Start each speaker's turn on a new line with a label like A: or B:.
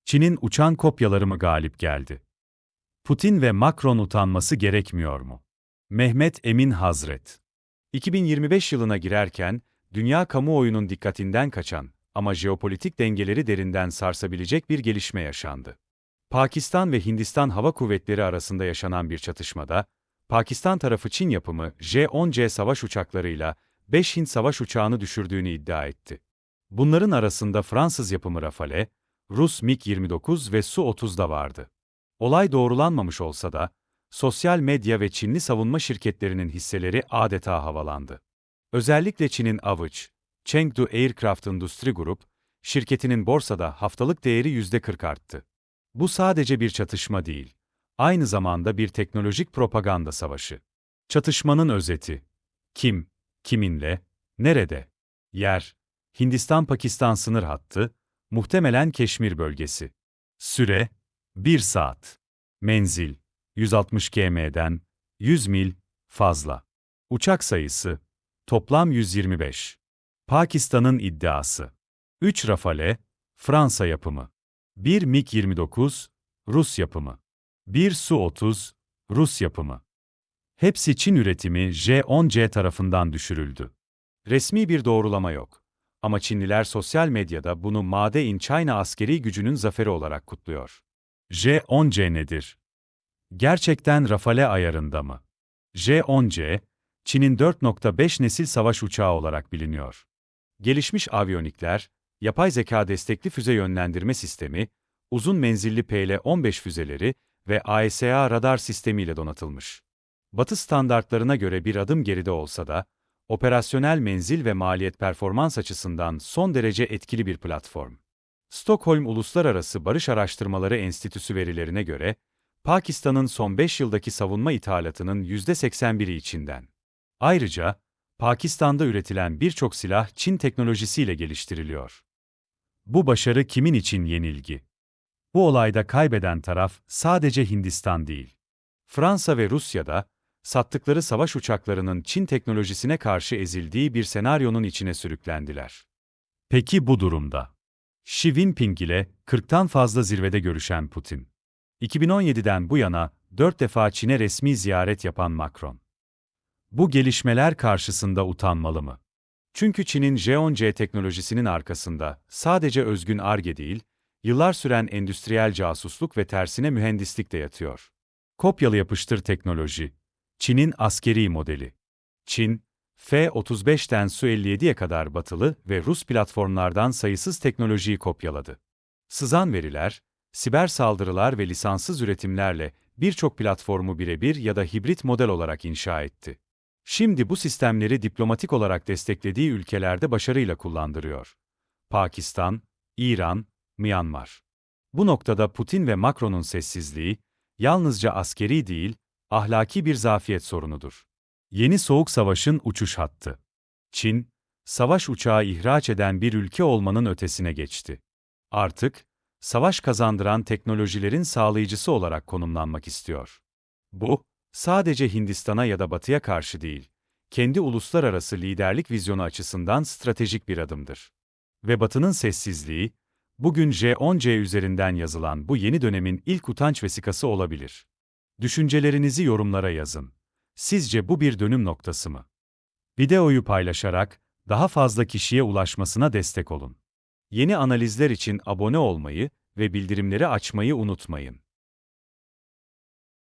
A: Çin'in uçan kopyaları mı galip geldi? Putin ve Macron utanması gerekmiyor mu? Mehmet Emin Hazret. 2025 yılına girerken, dünya kamuoyunun dikkatinden kaçan ama jeopolitik dengeleri derinden sarsabilecek bir gelişme yaşandı. Pakistan ve Hindistan Hava Kuvvetleri arasında yaşanan bir çatışmada, Pakistan tarafı Çin yapımı J-10C savaş uçaklarıyla 5 Hint savaş uçağını düşürdüğünü iddia etti. Bunların arasında Fransız yapımı Rafale, Rus MiG-29 ve Su-30 da vardı. Olay doğrulanmamış olsa da, sosyal medya ve Çinli savunma şirketlerinin hisseleri adeta havalandı. Özellikle Çin'in Avuç, Chengdu Aircraft Industry Group, şirketinin borsada haftalık değeri %40 arttı. Bu sadece bir çatışma değil, aynı zamanda bir teknolojik propaganda savaşı. Çatışmanın özeti: kim, kiminle, nerede? Yer: Hindistan-Pakistan sınır hattı, muhtemelen Keşmir bölgesi. Süre: 1 saat. Menzil: 160 km'den 100 mil fazla. Uçak sayısı: toplam 125. Pakistan'ın iddiası: 3 Rafale, Fransa yapımı. 1 MiG-29, Rus yapımı. 1 Su-30, Rus yapımı. Hepsi Çin üretimi J-10C tarafından düşürüldü. Resmi bir doğrulama yok. Ama Çinliler sosyal medyada bunu Made in China askeri gücünün zaferi olarak kutluyor. J-10C nedir? Gerçekten Rafale ayarında mı? J-10C, Çin'in 4.5 nesil savaş uçağı olarak biliniyor. Gelişmiş aviyonikler, yapay zeka destekli füze yönlendirme sistemi, uzun menzilli PL-15 füzeleri ve AESA radar sistemiyle donatılmış. Batı standartlarına göre bir adım geride olsa da, operasyonel menzil ve maliyet performans açısından son derece etkili bir platform. Stockholm Uluslararası Barış Araştırmaları Enstitüsü verilerine göre, Pakistan'ın son 5 yıldaki savunma ithalatının %81'i Çin'den. Ayrıca, Pakistan'da üretilen birçok silah Çin teknolojisiyle geliştiriliyor. Bu başarı kimin için yenilgi? Bu olayda kaybeden taraf sadece Hindistan değil. Fransa ve Rusya'da, sattıkları savaş uçaklarının Çin teknolojisine karşı ezildiği bir senaryonun içine sürüklendiler. Peki bu durumda? Xi Jinping ile 40'tan fazla zirvede görüşen Putin. 2017'den bu yana 4 defa Çin'e resmi ziyaret yapan Macron. Bu gelişmeler karşısında utanmalı mı? Çünkü Çin'in J-10C teknolojisinin arkasında sadece özgün Ar-Ge değil, yıllar süren endüstriyel casusluk ve tersine mühendislik de yatıyor. Kopyala yapıştır teknoloji. Çin'in askeri modeli. Çin, F-35'ten Su-57'ye kadar batılı ve Rus platformlardan sayısız teknolojiyi kopyaladı. Sızan veriler, siber saldırılar ve lisanssız üretimlerle birçok platformu birebir ya da hibrit model olarak inşa etti. Şimdi bu sistemleri diplomatik olarak desteklediği ülkelerde başarıyla kullandırıyor. Pakistan, İran, Myanmar. Bu noktada Putin ve Macron'un sessizliği, yalnızca askeri değil, ahlaki bir zafiyet sorunudur. Yeni Soğuk Savaş'ın uçuş hattı. Çin, savaş uçağı ihraç eden bir ülke olmanın ötesine geçti. Artık, savaş kazandıran teknolojilerin sağlayıcısı olarak konumlanmak istiyor. Bu, sadece Hindistan'a ya da Batı'ya karşı değil, kendi uluslararası liderlik vizyonu açısından stratejik bir adımdır. Ve Batı'nın sessizliği, bugün J-10C üzerinden yazılan bu yeni dönemin ilk utanç vesikası olabilir. Düşüncelerinizi yorumlara yazın. Sizce bu bir dönüm noktası mı? Videoyu paylaşarak daha fazla kişiye ulaşmasına destek olun. Yeni analizler için abone olmayı ve bildirimleri açmayı unutmayın.